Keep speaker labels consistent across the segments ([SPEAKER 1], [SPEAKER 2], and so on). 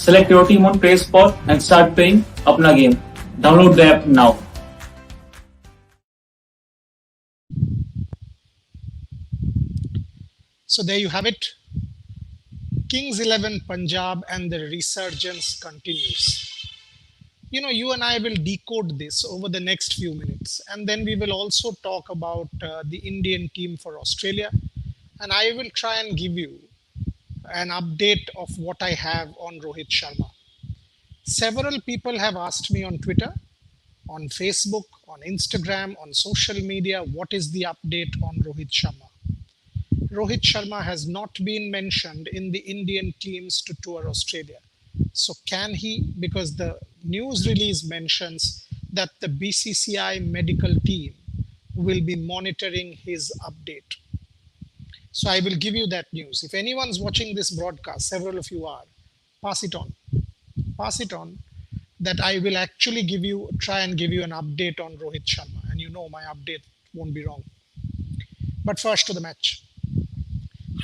[SPEAKER 1] Select your team on Play Sport and start playing Apna game. Download the app now.
[SPEAKER 2] So there you have it. Kings 11 Punjab and the resurgence continues. You know, you and I will decode this over the next few minutes, and then we will also talk about the Indian team for Australia, and I will try and give you an update of what I have on Rohit Sharma. Several people have asked me on Twitter, on Facebook, on Instagram, on social media, what is the update on Rohit Sharma? Rohit Sharma has not been mentioned in the Indian teams to tour Australia. So can he? Because the news release mentions that the BCCI medical team will be monitoring his update. So I will give you that news. If anyone's watching this broadcast, several of you are, pass it on. Pass it on that I will actually try and give you an update on Rohit Sharma. And you know my update won't be wrong. But first to the match.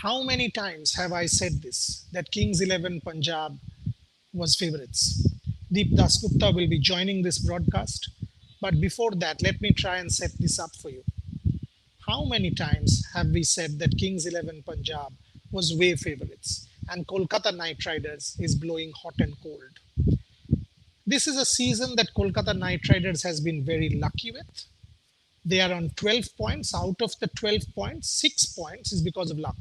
[SPEAKER 2] How many times have I said this, that Kings 11 Punjab was favourites? Deep Dasgupta will be joining this broadcast. But before that, let me try and set this up for you. How many times have we said that Kings 11 Punjab was way favourites and Kolkata Knight Riders is blowing hot and cold? This is a season that Kolkata Knight Riders has been very lucky with. They are on 12 points. Out of the 12 points, 6 points is because of luck.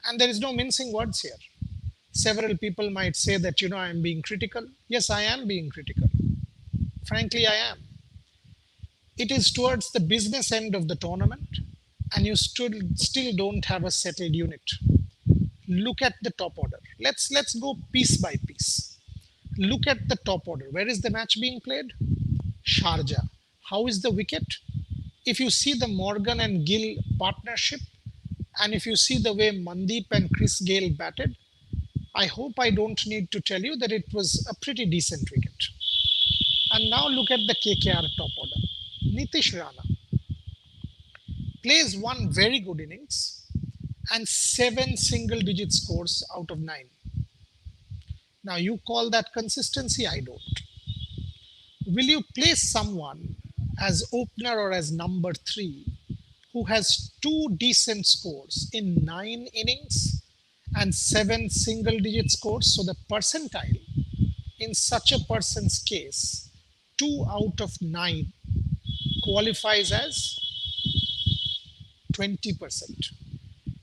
[SPEAKER 2] And there is no mincing words here. Several people might say that, I am being critical. Yes, I am being critical. Frankly, I am. It is towards the business end of the tournament, and you still don't have a settled unit. Look at the top order. Let's go piece by piece. Look at the top order. Where is the match being played? Sharjah. How is the wicket? If you see the Morgan and Gill partnership, and if you see the way Mandeep and Chris Gayle batted, I hope I don't need to tell you that it was a pretty decent wicket. And now look at the KKR top order. Nitish Rana plays one very good innings and 7 single-digit scores out of 9. Now you call that consistency? I don't. Will you place someone as opener or as number 3 who has 2 decent scores in 9 innings and 7 single-digit scores? So the percentile in such a person's case, 2 out of 9 qualifies as 20%.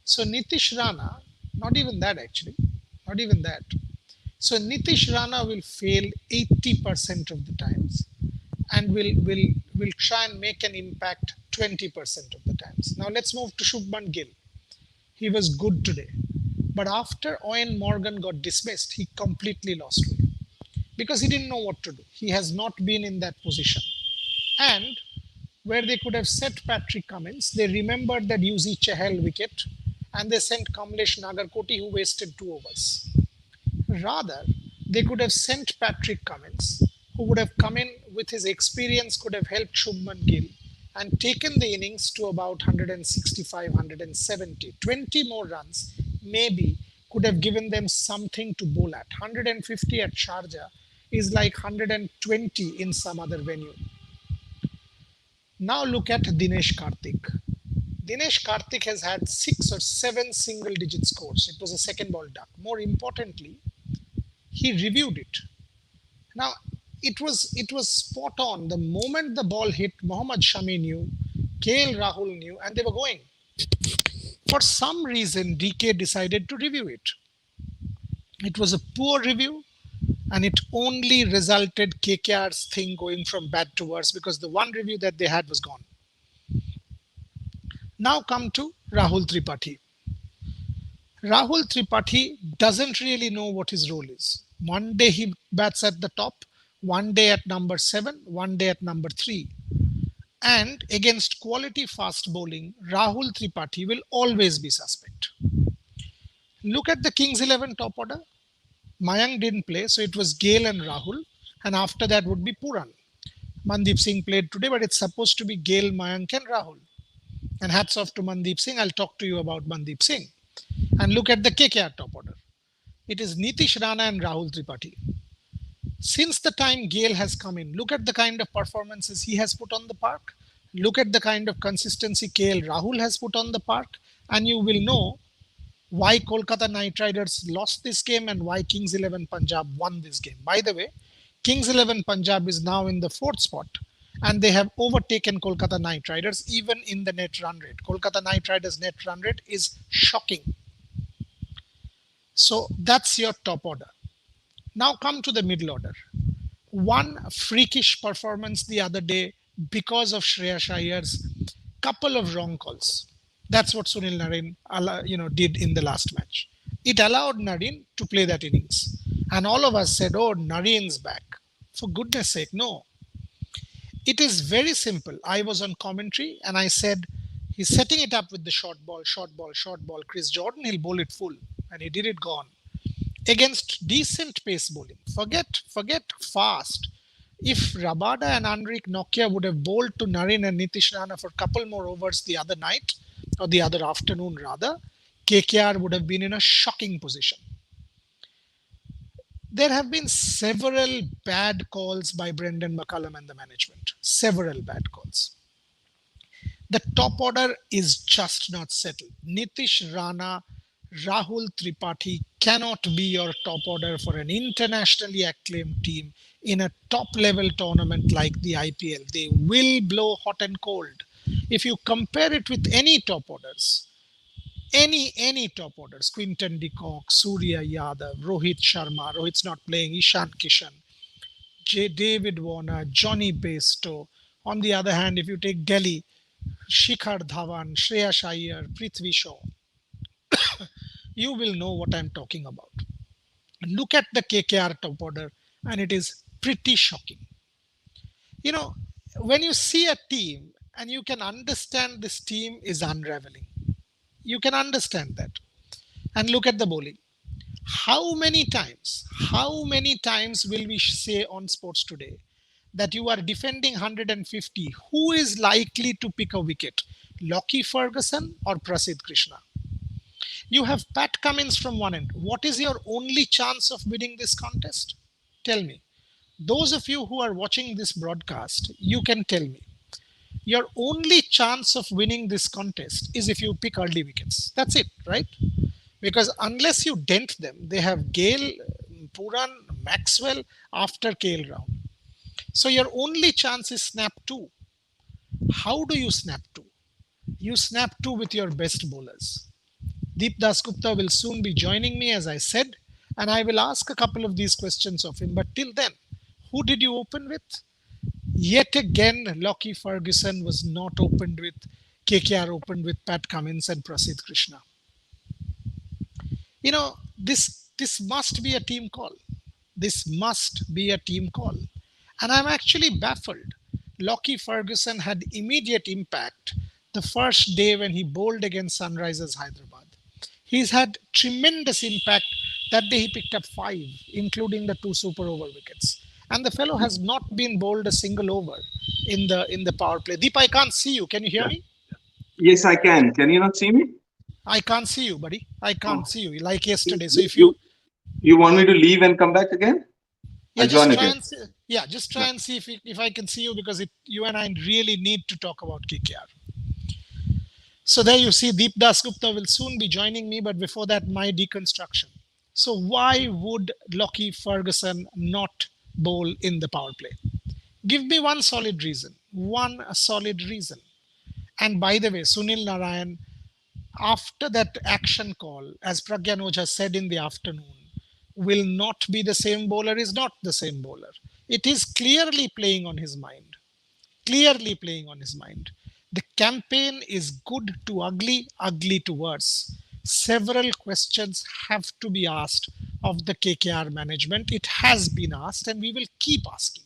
[SPEAKER 2] So Nitish Rana, not even that actually, not even that. So Nitish Rana will fail 80% of the times and will try and make an impact 20% of the times. Now let's move to Shubhman Gill. He was good today. But after Owen Morgan got dismissed, he completely lost way because he didn't know what to do. He has not been in that position. And where they could have set Patrick Cummins, they remembered that Yuzi Chahal wicket and they sent Kamlesh Nagarkoti, who wasted 2 overs. Rather, they could have sent Patrick Cummins, who would have come in with his experience, could have helped Shubman Gill and taken the innings to about 165, 170. 20 more runs maybe could have given them something to bowl at. 150 at Sharjah is like 120 in some other venue. Now look at Dinesh Karthik. Dinesh Karthik has had 6 or 7 single-digit scores. It was a second ball duck. More importantly, he reviewed it. Now, it was spot on. The moment the ball hit, Mohammad Shami knew, KL Rahul knew, and they were going. For some reason, DK decided to review it. It was a poor review, and it only resulted KKR's thing going from bad to worse because the one review that they had was gone. Now come to Rahul Tripathi. Rahul Tripathi doesn't really know what his role is. One day he bats at the top, one day at number 7, one day at number 3. And against quality fast bowling, Rahul Tripathi will always be suspect. Look at the Kings 11 top order. Mayank didn't play, so it was Gayle and Rahul. And after that would be Puran. Mandeep Singh played today, but it's supposed to be Gayle, Mayank and Rahul. And hats off to Mandeep Singh. I'll talk to you about Mandeep Singh. And look at the KKR top order. It is Nitish Rana and Rahul Tripathi. Since the time Gayle has come in, look at the kind of performances he has put on the park. Look at the kind of consistency KL Rahul has put on the park, and you will know why Kolkata Knight Riders lost this game and why Kings 11 Punjab won this game. By the way, Kings 11 Punjab is now in the fourth spot and they have overtaken Kolkata Knight Riders even in the net run rate. Kolkata Knight Riders net run rate is shocking. So that's your top order. Now come to the middle order. One freakish performance the other day because of Shreyas Iyer's couple of wrong calls. That's what Sunil Narine did in the last match. It allowed Narine to play that innings. And all of us said, oh, Narine's back. For goodness sake, no. It is very simple. I was on commentary and I said, he's setting it up with the short ball, short ball, short ball. Chris Jordan, he'll bowl it full. And he did it gone. Against decent pace bowling. Forget fast. If Rabada and Anrik Nokia would have bowled to Narine and Nitish Rana for a couple more overs the other night, or the other afternoon rather, KKR would have been in a shocking position. There have been several bad calls by Brendan McCullum and the management. Several bad calls. The top order is just not settled. Nitish Rana, Rahul Tripathi cannot be your top order for an internationally acclaimed team in a top level tournament like the IPL. They will blow hot and cold. If you compare it with any top orders, any top orders, Quinton de Kock, Surya Yadav, Rohit Sharma, Rohit's not playing, Ishan Kishan, David Warner, Johnny Bairstow. On the other hand, if you take Delhi, Shikhar Dhawan, Shreyas Iyer, Prithvi Shaw, you will know what I'm talking about. Look at the KKR top order and it is pretty shocking. You know, when you see a team and you can understand this team is unraveling, you can understand that. And look at the bowling. How many times will we say on Sports Today that you are defending 150? Who is likely to pick a wicket? Lockie Ferguson or Prasidh Krishna? You have Pat Cummins from one end. What is your only chance of winning this contest? Tell me. Those of you who are watching this broadcast, you can tell me. Your only chance of winning this contest is if you pick early wickets. That's it, right? Because unless you dent them, they have Gayle, Puran, Maxwell after KL round. So your only chance is snap 2. How do you snap 2? You snap 2 with your best bowlers. Deep Dasgupta will soon be joining me, as I said, and I will ask a couple of these questions of him. But till then, who did you open with? Yet again, Lockie Ferguson was not opened with. KKR opened with Pat Cummins and Prasidh Krishna. You know, this must be a team call. This must be a team call. And I'm actually baffled. Lockie Ferguson had immediate impact the first day when he bowled against Sunrisers Hyderabad. He's had tremendous impact. That day he picked up 5, including the 2 super over wickets. And the fellow has not been bowled a single over in the power play. Deep, I can't see you. Can you hear me?
[SPEAKER 3] Yes, I can. Can you not see me?
[SPEAKER 2] I can't see you, buddy. I can't see you like yesterday. So if you
[SPEAKER 3] want me to leave and come back again?
[SPEAKER 2] Yeah, just try and see, just try and see if I can see you, because you and I really need to talk about KKR. So there you see, Deep Dasgupta will soon be joining me, but before that, my deconstruction. So why would Lockie Ferguson not bowl in the power play? Give me one solid reason. One solid reason. And by the way, Sunil Narine, after that action call, as Pragyan Ojha said in the afternoon, will not be the same bowler, is not the same bowler. It is clearly playing on his mind. Clearly playing on his mind. The campaign is good to ugly, ugly to worse. Several questions have to be asked of the KKR management. It has been asked and we will keep asking.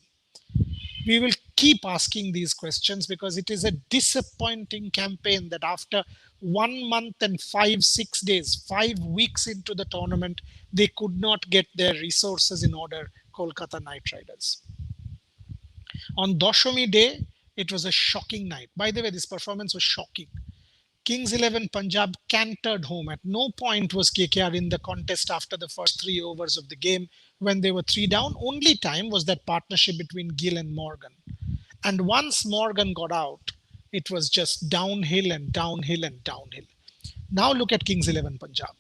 [SPEAKER 2] We will keep asking these questions because it is a disappointing campaign that after 1 month and 5-6 days, 5 weeks into the tournament, they could not get their resources in order, Kolkata Knight Riders. On Dashami Day, it was a shocking night. By the way, this performance was shocking. Kings 11 Punjab cantered home. At no point was KKR in the contest after the first 3 overs of the game when they were 3 down. Only time was that partnership between Gill and Morgan. And once Morgan got out, it was just downhill and downhill and downhill. Now look at Kings 11 Punjab.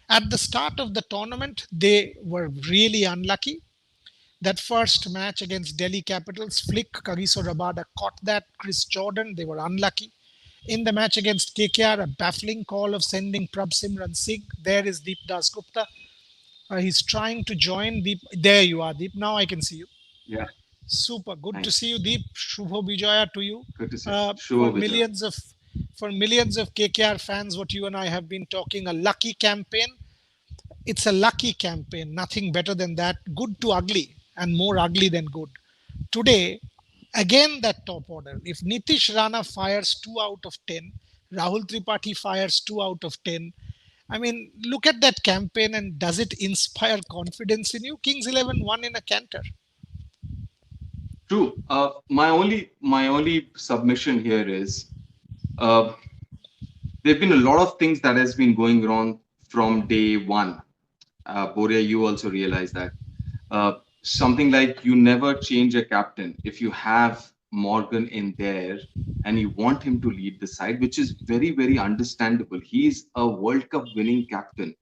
[SPEAKER 2] At the start of the tournament, they were really unlucky. That first match against Delhi Capitals, Flick, Kagiso Rabada caught that. Chris Jordan, they were unlucky. In the match against KKR, a baffling call of sending Prabh Simran Singh. There is Deep Das Gupta. He's trying to join Deep. There you are, Deep. Now I can see you.
[SPEAKER 3] Yeah.
[SPEAKER 2] Super. Good to
[SPEAKER 3] Thanks.
[SPEAKER 2] see you, Deep. Shubho Vijaya to you.
[SPEAKER 3] Good to see.
[SPEAKER 2] For
[SPEAKER 3] Sure,
[SPEAKER 2] millions of KKR fans, what you and I have been talking, a lucky campaign. It's a lucky campaign. Nothing better than that. Good to ugly and more ugly than good. Today, again that top order. If Nitish Rana fires 2 out of 10, Rahul Tripathi fires 2 out of 10. I mean, look at that campaign and does it inspire confidence in you? Kings 11 won in a canter.
[SPEAKER 3] True. My only submission here is uh, there've been a lot of things that has been going wrong from day one. Boria, you also realize that. Something like you never change a captain if you have Morgan in there and you want him to lead the side, which is very, very understandable. He's a World Cup winning captain.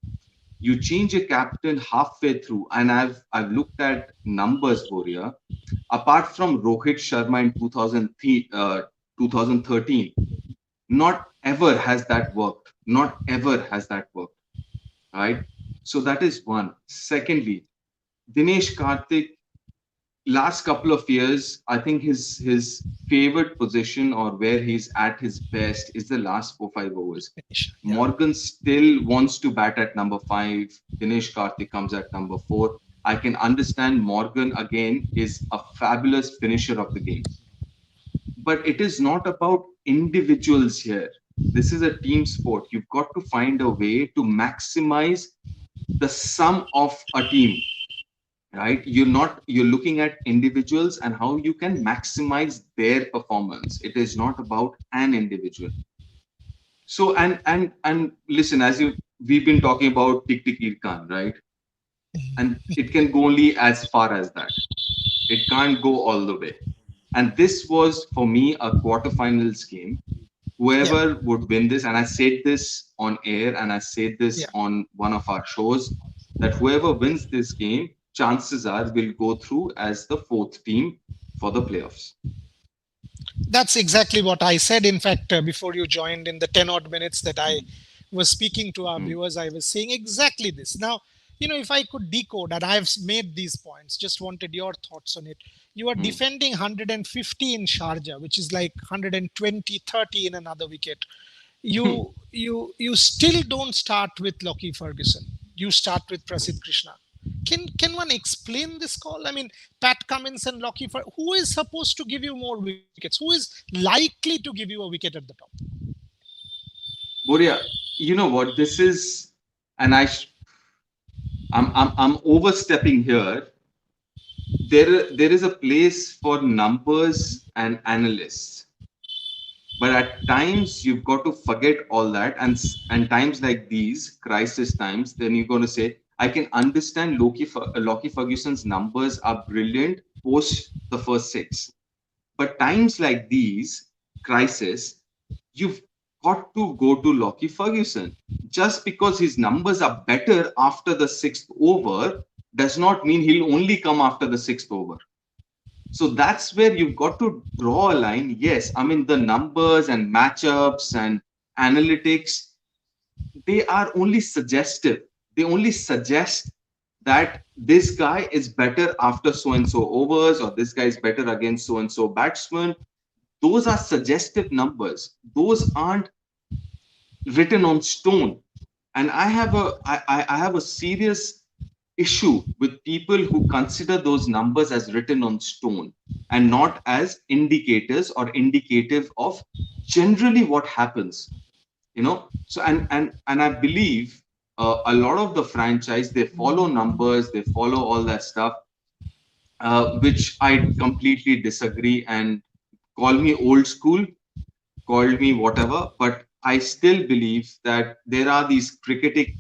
[SPEAKER 3] You change a captain halfway through, and I've looked at numbers, Boria. Apart from Rohit Sharma in 2013, not ever has that worked. Not ever has that worked. Right. So that is one. Secondly, Dinesh Karthik, last couple of years, I think his favorite position or where he's at his best is the last 4-5 overs.
[SPEAKER 2] Yeah.
[SPEAKER 3] Morgan still wants to bat at number 5. Dinesh Karthik comes at number 4. I can understand Morgan again is a fabulous finisher of the game. But it is not about individuals here. This is a team sport. You've got to find a way to maximize the sum of a team. Right? You're looking at individuals and how you can maximize their performance. It is not about an individual. So and listen, we've been talking about Tik Tik Irkan, right? And it can go only as far as that. It can't go all the way. And this was for me a quarterfinals game. Whoever would win this, and I said this on air and I said this on one of our shows, that whoever wins this game, chances are will go through as the 4th team for the playoffs.
[SPEAKER 2] That's exactly what I said. In fact, before you joined, in the 10 odd minutes that I was speaking to our viewers, I was saying exactly this. Now, if I could decode, and I've made these points, just wanted your thoughts on it. You are defending 150 in Sharjah, which is like 120, 30 in another wicket. You still don't start with Lockie Ferguson. You start with Prasidh Krishna. Can one explain this call? I mean, Pat Cummins and Lockie Ferguson, who is supposed to give you more wickets? Who is likely to give you a wicket at the top?
[SPEAKER 3] Boria, you know what this is, and I'm overstepping here. There is a place for numbers and analysts, but at times you've got to forget all that, and times like these crisis times, then you're going to say, I can understand Lockie Ferguson's numbers are brilliant post the first 6, but times like these crisis, you've got to go to Lockie Ferguson. Just because his numbers are better after the 6th over does not mean he'll only come after the 6th over. So that's where you've got to draw a line. Yes, I mean, the numbers and matchups and analytics, they are only suggestive. They only suggest that this guy is better after so-and-so overs, or this guy is better against so-and-so batsman. Those are suggestive numbers. Those aren't written on stone. And I have a serious issue with people who consider those numbers as written on stone and not as indicators or indicative of generally what happens. So and I believe a lot of the franchise, they follow numbers, they follow all that stuff, which I completely disagree. And call me old school, call me whatever, but I still believe that there are these cricketing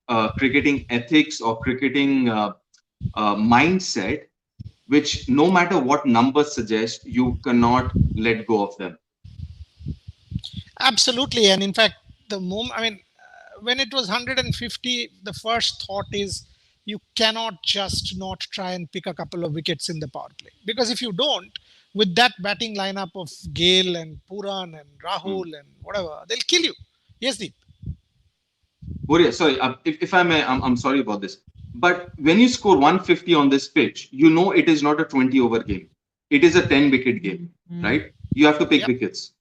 [SPEAKER 3] ethics or cricketing mindset, which no matter what numbers suggest, you cannot let go of them.
[SPEAKER 2] Absolutely. And in fact, the moment, I mean, when it was 150, the first thought is you cannot just not try and pick a couple of wickets in the power play. Because if you don't, with that batting lineup of Gayle and Puran and
[SPEAKER 3] Hmm.
[SPEAKER 2] Rahul and whatever, they'll kill you. Yes, Deep.
[SPEAKER 3] Boria, sorry, if I may, I'm sorry about this. But when you score 150 on this pitch, you know it is not a 20 over game. It is a 10 wicket game, right? You have to pick
[SPEAKER 2] Yep.
[SPEAKER 3] wickets.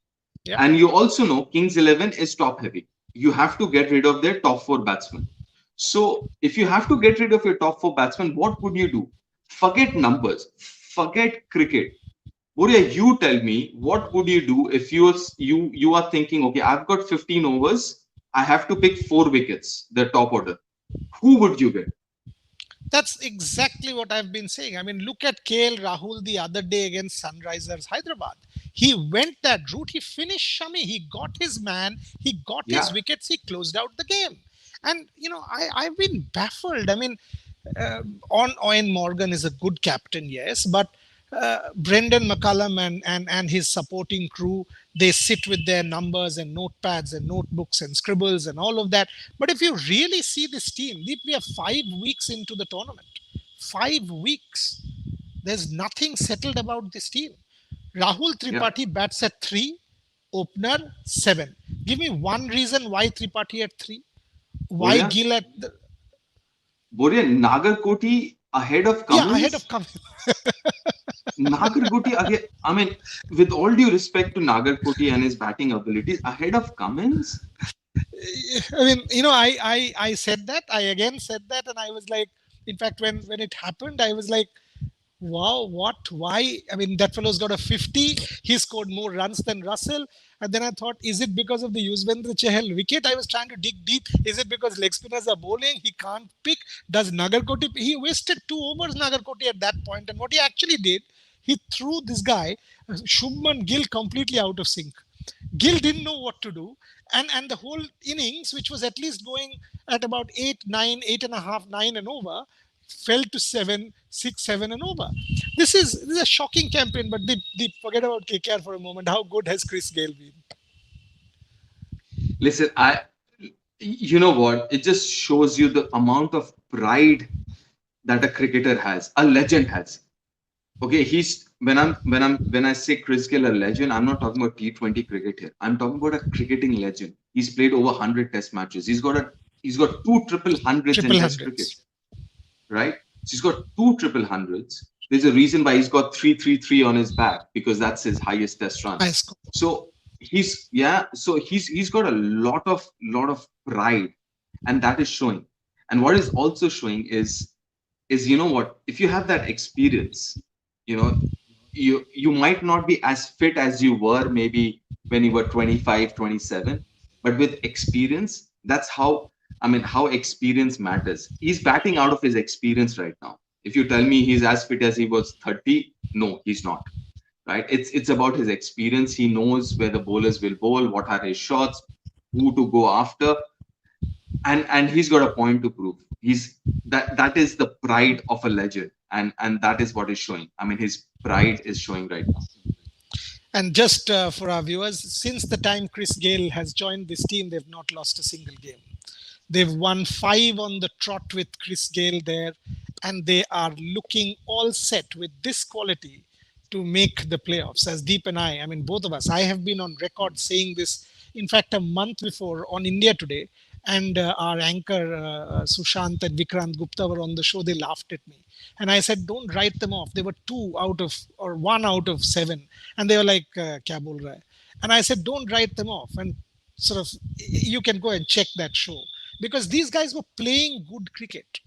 [SPEAKER 2] Yep.
[SPEAKER 3] And you also know Kings 11 is top heavy. You have to get rid of their top four batsmen. So if you have to get rid of your top four batsmen, what would you do? Forget numbers, forget cricket. Boria, you tell me, what would you do if you are thinking, okay, I've got 15 overs, I have to pick four wickets, the top order. Who would you get?
[SPEAKER 2] That's exactly what I've been saying. I mean, look at KL Rahul the other day against Sunrisers Hyderabad. He went that route. He finished Shami. He got his man. He got his
[SPEAKER 3] Yeah,
[SPEAKER 2] wickets. He closed out the game. And, I've been baffled. I mean, on Owen Morgan is a good captain, yes, but Brendan McCullum and his supporting crew, they sit with their numbers and notepads and notebooks and scribbles and all of that. But if you really see this team, we are 5 weeks into the tournament. 5 weeks. There's nothing settled about this team. Rahul
[SPEAKER 3] yeah.
[SPEAKER 2] Tripathi bats at 3, opener 7. Give me one reason why Tripathi at 3, why
[SPEAKER 3] Boria,
[SPEAKER 2] Gill at the,
[SPEAKER 3] Boria, Nagarkoti ahead of
[SPEAKER 2] yeah, ahead of
[SPEAKER 3] Cummins.
[SPEAKER 2] Cummins.
[SPEAKER 3] Nagarkoti again. I mean, with all due respect to Nagarkoti and his batting abilities, ahead of Cummins.
[SPEAKER 2] I mean, I said that. I again said that, and I was like, in fact, when it happened, I was like, wow, what? Why? I mean, that fellow's got a 50. He scored more runs than Russell. And then I thought, is it because of the Yuzvendra Chahal wicket? I was trying to dig deep. Is it because leg spinners are bowling? He can't pick. Does Nagarkoti? He wasted 2 overs, Nagarkoti, at that point. And what he actually did, he threw this guy, Shubhman Gill, completely out of sync. Gill didn't know what to do, and the whole innings, which was at least going at about 8, 9, 8.5, 9 and over, fell to 7, 6, 7 and over. This is a shocking campaign. But the forget about KKR for a moment. How good has Chris Gayle been?
[SPEAKER 3] Listen, you know what? It just shows you the amount of pride that a cricketer has, a legend has. Okay, he's when I say Chris Gayle a legend, I'm not talking about T20 cricket here. I'm talking about a cricketing legend. He's played over 100 Test matches. He's got two triple hundreds in
[SPEAKER 2] Triple
[SPEAKER 3] Test cricket,
[SPEAKER 2] hundreds.
[SPEAKER 3] right? So he's got two triple hundreds. There's a reason why he's got 333 on his back because that's his highest Test run.
[SPEAKER 2] High score.
[SPEAKER 3] So he's got a lot of pride, and that is showing. And what is also showing is you know what, if you have that experience, you know, you might not be as fit as you were maybe when you were 25, 27, but with experience, that's how, I mean, how experience matters. He's batting out of his experience right now. If you tell me he's as fit as he was 30, no, he's not, right? It's about his experience. He knows where the bowlers will bowl, what are his shots, who to go after, and he's got a point to prove. He's that is the pride of a legend, and that is what is showing. I mean, his pride is showing right now.
[SPEAKER 2] And just for our viewers, since the time Chris Gayle has joined this team, they've not lost a single game. They've won 5 on the trot with Chris Gayle there, and they are looking all set with this quality to make the playoffs. As Deep and I mean, both of us, I have been on record saying this, in fact, a month before on India Today, and our anchor Sushant and Vikrant Gupta were on the show. They laughed at me, and I said, "Don't write them off. They were 1 out of 7, and they were like, "Kya bol raha hai?" And I said, "Don't write them off." And sort of, you can go and check that show because these guys were playing good cricket.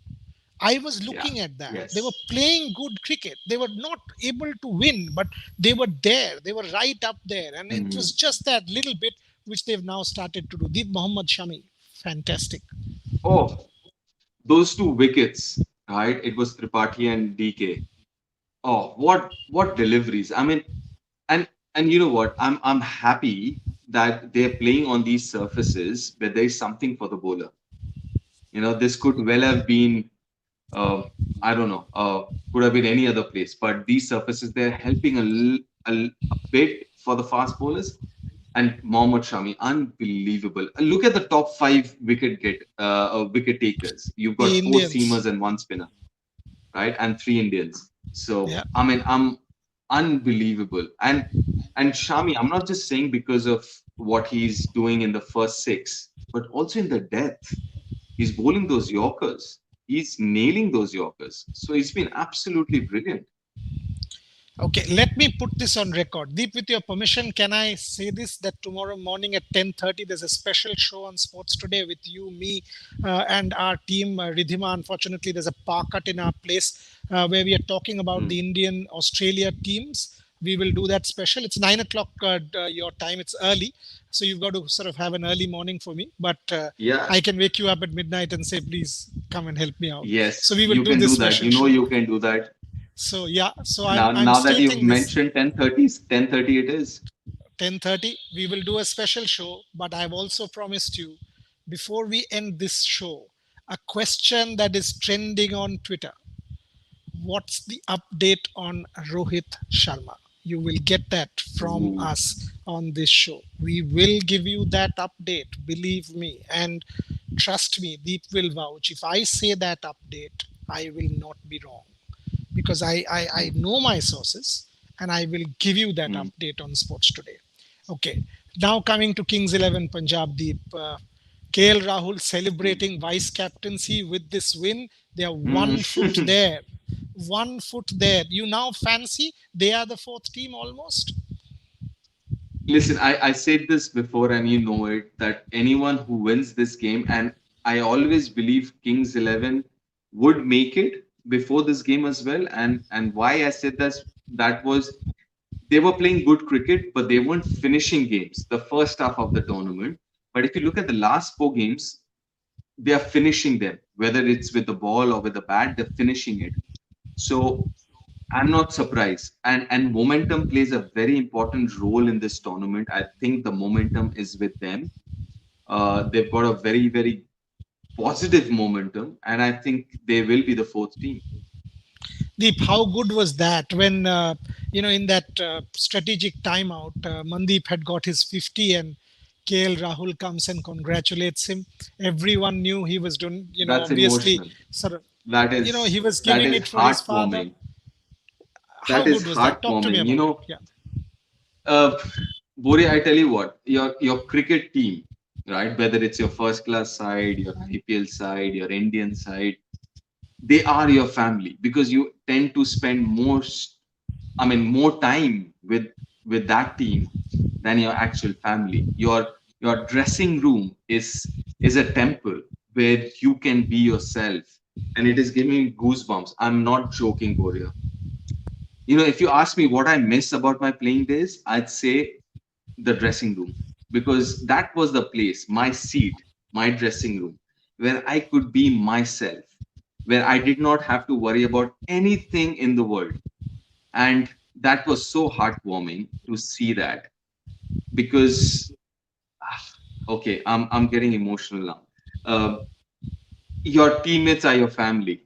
[SPEAKER 2] I was
[SPEAKER 3] Yeah.
[SPEAKER 2] looking at that. They were
[SPEAKER 3] Yes.
[SPEAKER 2] playing good cricket. They were not able to win, but they were there. They were right up there. And it was
[SPEAKER 3] Mhm.
[SPEAKER 2] just that little bit which they've now started to do. Deep Mohammad Shami, fantastic.
[SPEAKER 3] Oh, those two wickets, right? It was Tripathi and DK. Oh, what deliveries! I mean, and you know what? I'm happy that they're playing on these surfaces where there is something for the bowler. This could well have been, uh, I don't know, could have been any other place, but these surfaces, they're helping a bit for the fast bowlers. And Mohammad Shami, unbelievable. Look at the top five wicket takers. You've got
[SPEAKER 2] The
[SPEAKER 3] four
[SPEAKER 2] Indians.
[SPEAKER 3] seamers and one spinner, right? And three Indians. So
[SPEAKER 2] Yeah.
[SPEAKER 3] I mean, I'm unbelievable. And Shami, I'm not just saying because of what he's doing in the first six, but also in the depth. He's bowling those Yorkers. He's nailing those Yorkers. So he's been absolutely brilliant.
[SPEAKER 2] Okay, let me put this on record. Deep, with your permission, can I say this, that tomorrow morning at 10:30 there's a special show on Sports Today with you, me, and our team, Ridhima. Unfortunately, there's a power cut in our place where we are talking about
[SPEAKER 3] Hmm.
[SPEAKER 2] the Indian Australia teams. We will do that special. It's 9 o'clock your time. It's early, so you've got to sort of have an early morning for me. But
[SPEAKER 3] Yeah.
[SPEAKER 2] I can wake you up at midnight and say, please come and help me out.
[SPEAKER 3] Yes,
[SPEAKER 2] So we will
[SPEAKER 3] you
[SPEAKER 2] do
[SPEAKER 3] can
[SPEAKER 2] this
[SPEAKER 3] do that.
[SPEAKER 2] special
[SPEAKER 3] You know
[SPEAKER 2] show.
[SPEAKER 3] you can do that.
[SPEAKER 2] So yeah, so I'm
[SPEAKER 3] Now,
[SPEAKER 2] I'm
[SPEAKER 3] now that you've
[SPEAKER 2] stating this.
[SPEAKER 3] mentioned 10:30, 10:30 it is.
[SPEAKER 2] 10:30 we will do a special show, but I've also promised you, before we end this show, a question that is trending on Twitter. What's the update on Rohit Sharma? You will get that from
[SPEAKER 3] Ooh.
[SPEAKER 2] us on this show. We will give you that update, believe me, and trust me, Deep will vouch. If I say that update, I will not be wrong, because I know my sources, and I will give you that
[SPEAKER 3] Hmm.
[SPEAKER 2] update on Sports Today. Okay, now coming to Kings 11 Punjab, Deep. KL Rahul
[SPEAKER 3] Hmm.
[SPEAKER 2] celebrating vice captaincy with this win. They are
[SPEAKER 3] Hmm.
[SPEAKER 2] 1 foot there. 1 foot there. You now fancy they are the fourth team almost?
[SPEAKER 3] Listen, I said this before, and you know it, that anyone who wins this game, and I always believe Kings 11 would make it before this game as well. And why I said that was they were playing good cricket, but they weren't finishing games the first half of the tournament. But if you look at the last four games, they are finishing them, whether it's with the ball or with the bat, they're finishing it. So I'm not surprised. And momentum plays a very important role in this tournament. I think the momentum is with them. They've got a very, very positive momentum, and I think they will be the fourth team.
[SPEAKER 2] Deep, how good was that when, in that strategic timeout, Mandeep had got his 50 and KL Rahul comes and congratulates him. Everyone knew he was doing,
[SPEAKER 3] That's
[SPEAKER 2] obviously,
[SPEAKER 3] emotional.
[SPEAKER 2] sort of,
[SPEAKER 3] That
[SPEAKER 2] he
[SPEAKER 3] is
[SPEAKER 2] was
[SPEAKER 3] that
[SPEAKER 2] giving
[SPEAKER 3] is
[SPEAKER 2] it for his father.
[SPEAKER 3] heartwarming.
[SPEAKER 2] How
[SPEAKER 3] That is
[SPEAKER 2] good was that? Talk to me
[SPEAKER 3] heartwarming.
[SPEAKER 2] about it. Yeah.
[SPEAKER 3] Uh, Bori, I tell you what, your cricket team, right? Whether it's your first class side, your IPL side, your Indian side, they are your family because you tend to spend more time with that team than your actual family. Your dressing room is a temple where you can be yourself, and it is giving me goosebumps. I'm not joking, Boria. If you ask me what I miss about my playing days, I'd say the dressing room, because that was the place, my seat, my dressing room, where I could be myself, where I did not have to worry about anything in the world. And that was so heartwarming to see that, because ah, okay, I'm getting emotional now. Your teammates are your family.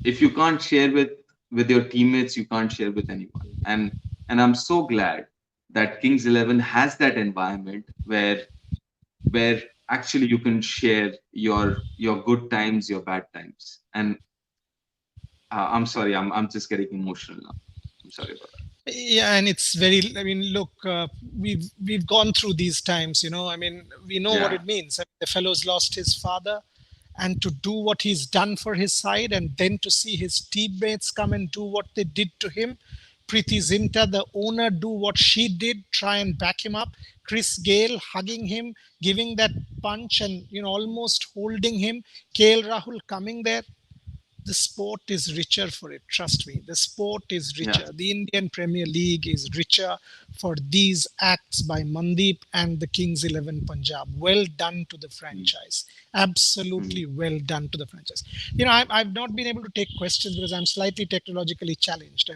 [SPEAKER 3] If you can't share with your teammates, you can't share with anyone. And I'm so glad that Kings 11 has that environment where actually you can share your good times, your bad times. And I'm sorry, I'm just getting emotional now. I'm sorry about that.
[SPEAKER 2] Yeah, and it's very, I mean, look, we've gone through these times, I mean, we know what
[SPEAKER 3] Yeah,
[SPEAKER 2] it means. The fellow's lost his father, and to do what he's done for his side, and then to see his teammates come and do what they did to him. Preeti Zinta, the owner, do what she did, try and back him up. Chris Gayle hugging him, giving that punch, and almost holding him. KL Rahul coming there. the sport is richer for it. Trust me, the sport is
[SPEAKER 3] Yeah.
[SPEAKER 2] richer. The Indian Premier League is richer for these acts by Mandeep and the Kings 11 Punjab. Well done to the
[SPEAKER 3] Mm,
[SPEAKER 2] franchise.
[SPEAKER 3] mm.
[SPEAKER 2] Absolutely well done to the franchise. I've not been able to take questions because I'm slightly technologically challenged.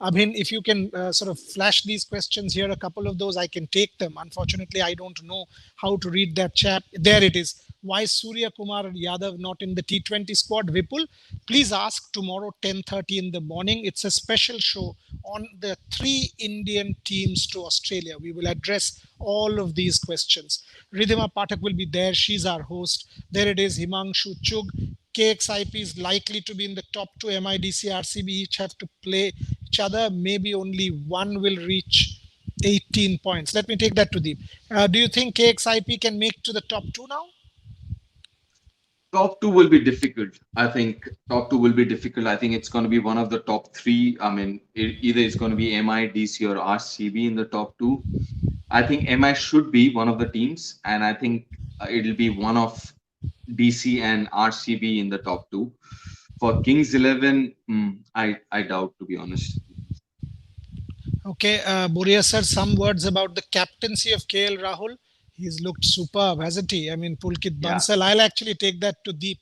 [SPEAKER 2] Abhin, if you can sort of flash these questions here, a couple of those I can take them. Unfortunately, I don't know how to read that chat. There it is. Why Surya Kumar Yadav not in the T20 squad? Vipul, please ask tomorrow 10:30 in the morning. It's a special show on the three Indian teams to Australia. We will address all of these questions. Ridhima Pathak will be there. She's our host. There it is. Himanshu Chug. KXIP is likely to be in the top two. MIDC, RCB each have to play each other. Maybe only one will reach 18 points. Let me take that to Deep. Do you think KXIP can make to the top two now?
[SPEAKER 3] Top two will be difficult. I think top two will be difficult. I think it's going to be one of the top three. I mean, either it's going to be MI, DC, or RCB in the top two. I think MI should be one of the teams, and I think it'll be one of DC and RCB in the top two. For Kings 11, I doubt, to be honest.
[SPEAKER 2] Okay, Boria sir, some words about the captaincy of KL Rahul. He's looked superb, hasn't he? Pulkit
[SPEAKER 3] Yeah.
[SPEAKER 2] Bansal. I'll actually take that to Deep.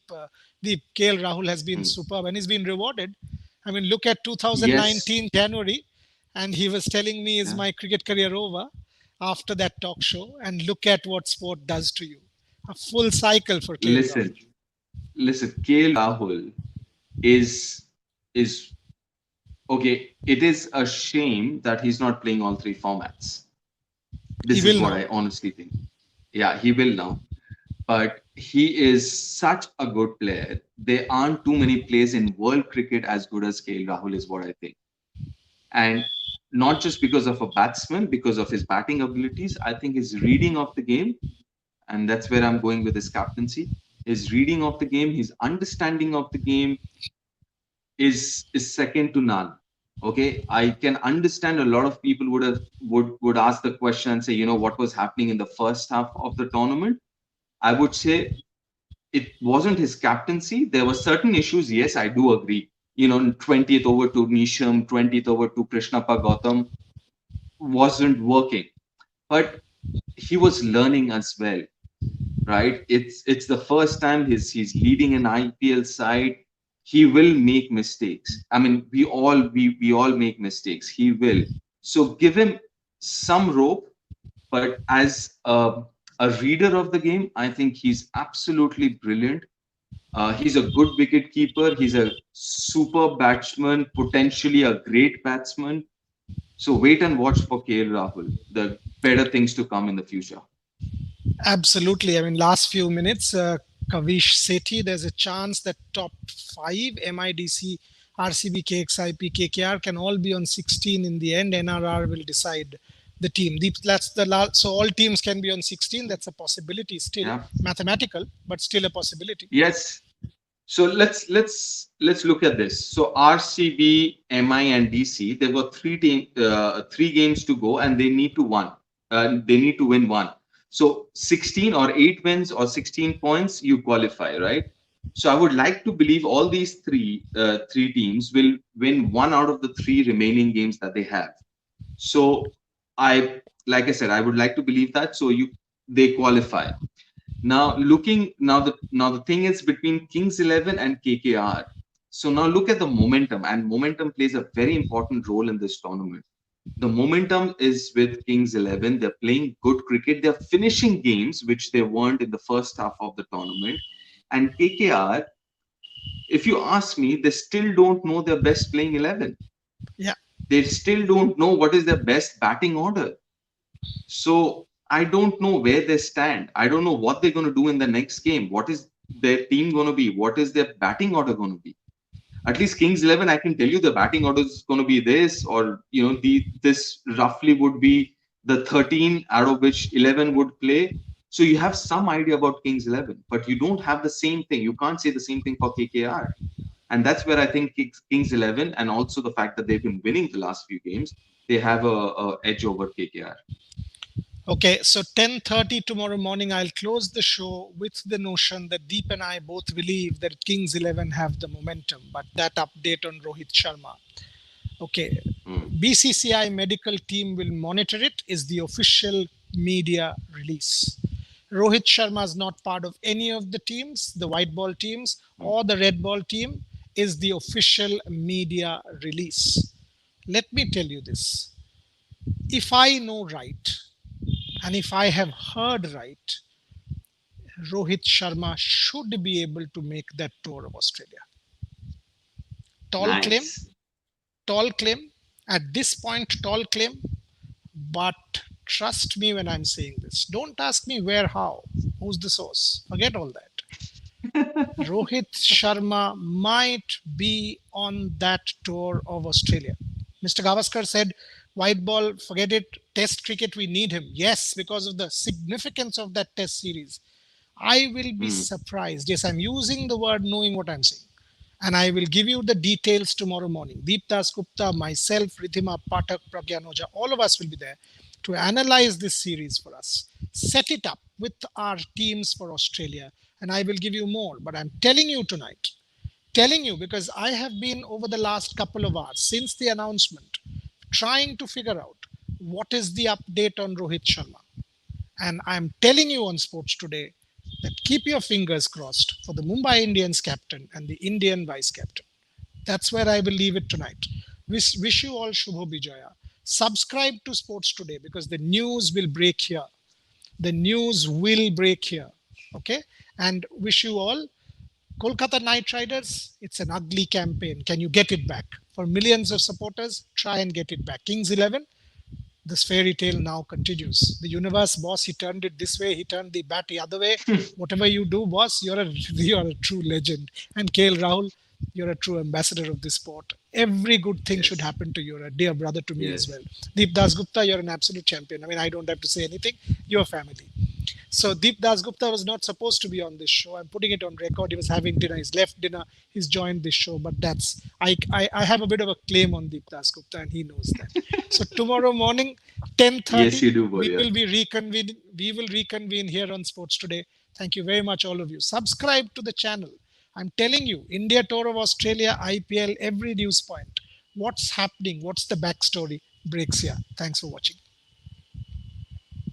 [SPEAKER 2] Deep, KL Rahul has been
[SPEAKER 3] Mm.
[SPEAKER 2] superb and he's been rewarded. Look at
[SPEAKER 3] Yes.
[SPEAKER 2] 2019 January, and he was telling me, is
[SPEAKER 3] Yeah.
[SPEAKER 2] my cricket career over after that talk show? And look at what sport does to you. A full cycle for KL Rahul.
[SPEAKER 3] Listen, listen. KL Rahul is is okay. It is a shame that he's not playing all three formats.
[SPEAKER 2] He
[SPEAKER 3] This is
[SPEAKER 2] will
[SPEAKER 3] what
[SPEAKER 2] now.
[SPEAKER 3] I honestly think. Yeah, he will now. But he is such a good player. There aren't too many players in world cricket as good as KL Rahul is what I think. And not just because of a batsman, because of his batting abilities. I think his reading of the game, and that's where I'm going with his captaincy. His reading of the game, his understanding of the game is second to none. Okay, I can understand a lot of people would ask the question and say, what was happening in the first half of the tournament. I would say it wasn't his captaincy. There were certain issues. Yes, I do agree. 20th over to Nisham, 20th over to Krishnappa Gautam wasn't working. But he was learning as well, right? It's the first time he's leading an IPL side. He will make mistakes. I mean, we all make mistakes. He will. So give him some rope, but as a reader of the game, I think he's absolutely brilliant. He's a good wicket keeper. He's a super batsman, potentially a great batsman. So wait and watch for KL Rahul. The better things to come in the future.
[SPEAKER 2] Absolutely. Last few minutes, Kavish Sethi, there's a chance that top five MIDC, RCB, KXIP, KKR can all be on 16 in the end. NRR will decide the team. That's the last. So all teams can be on 16. That's a possibility still,
[SPEAKER 3] Yeah.
[SPEAKER 2] mathematical, but still a possibility.
[SPEAKER 3] Yes. So let's look at this. So RCB, MI, and DC, they've got three games to go, and they need to win. They need to win one. So 16 or 8 wins or 16 points, you qualify, right? So I would like to believe all these three teams will win one out of the three remaining games that they have. So like I said, I would like to believe that. So they qualify. Now the thing is between Kings 11 and KKR. So now look at the momentum, and momentum plays a very important role in this tournament. The momentum is with Kings 11. They're playing good cricket. They're finishing games which they weren't in the first half of the tournament. And KKR, if you ask me, they still don't know their best playing 11.
[SPEAKER 2] Yeah.
[SPEAKER 3] They still don't know what is their best batting order. So I don't know where they stand. I don't know what they're going to do in the next game. What is their team going to be? What is their batting order going to be? At least Kings 11, I can tell you the batting order is going to be this, or this roughly would be the 13 out of which 11 would play. So you have some idea about Kings 11, but you don't have the same thing. You can't say the same thing for KKR. And that's where I think Kings 11, and also the fact that they've been winning the last few games, they have a edge over KKR.
[SPEAKER 2] Okay, so 10:30 tomorrow morning, I'll close the show with the notion that Deep and I both believe that Kings 11 have the momentum. But that update on Rohit Sharma. Okay,
[SPEAKER 3] Hmm.
[SPEAKER 2] BCCI medical team will monitor it, is the official media release. Rohit Sharma is not part of any of the teams, the white ball teams
[SPEAKER 3] Hmm.
[SPEAKER 2] or the red ball team, is the official media release. Let me tell you this. If I know right, and if I have heard right, Rohit Sharma should be able to make that tour of Australia. Tall claim,
[SPEAKER 3] Nice.
[SPEAKER 2] tall claim. At this point, tall claim. But trust me when I'm saying this. Don't ask me where, how, who's the source. Forget all that. Rohit Sharma might be on that tour of Australia. Mr. Gavaskar said, white ball, forget it. Test cricket, we need him. Yes, because of the significance of that test series. I will be
[SPEAKER 3] Hmm.
[SPEAKER 2] surprised. Yes, I'm using the word knowing what I'm saying. And I will give you the details tomorrow morning. Deep Das Gupta, myself, Ridhima Pathak, Pragyanoja, all of us will be there to analyze this series for us, set it up with our teams for Australia. And I will give you more. But I'm telling you tonight, telling you because I have been over the last couple of hours since the announcement trying to figure out what is the update on Rohit Sharma. And I'm telling you on Sports Today that keep your fingers crossed for the Mumbai Indians captain and the Indian vice captain. That's where I will leave it tonight. Wish you all Shubho Bijaya. Subscribe to Sports Today because the news will break here. The news will break here. Okay? And wish you all Kolkata Knight Riders, it's an ugly campaign. Can you get it back? For millions of supporters, try and get it back. Kings 11, this fairy tale now continues. The universe, boss, he turned it this way, he turned the bat the other way. Whatever you do, boss, you're a true legend. And KL Rahul, you're a true ambassador of this sport. Every good thing should
[SPEAKER 3] Yes.
[SPEAKER 2] happen to you. You're a dear brother to me as
[SPEAKER 3] Yes.
[SPEAKER 2] well. Deep Das Gupta, you're an absolute champion. I mean, I don't have to say anything. Your family. So Deep Das Gupta was not supposed to be on this show. I'm putting it on record. He was having dinner. He's left dinner. He's joined this show. But I have a bit of a claim on Deep Das Gupta, and he knows that. So tomorrow morning,
[SPEAKER 3] Yes,
[SPEAKER 2] 10:30,
[SPEAKER 3] you do,
[SPEAKER 2] we
[SPEAKER 3] Warrior.
[SPEAKER 2] will be reconvening. We will reconvene here on Sports Today. Thank you very much, all of you. Subscribe to the channel. I'm telling you, India Tour of Australia, IPL, every news point. What's happening? What's the backstory? Breaks here. Thanks for watching.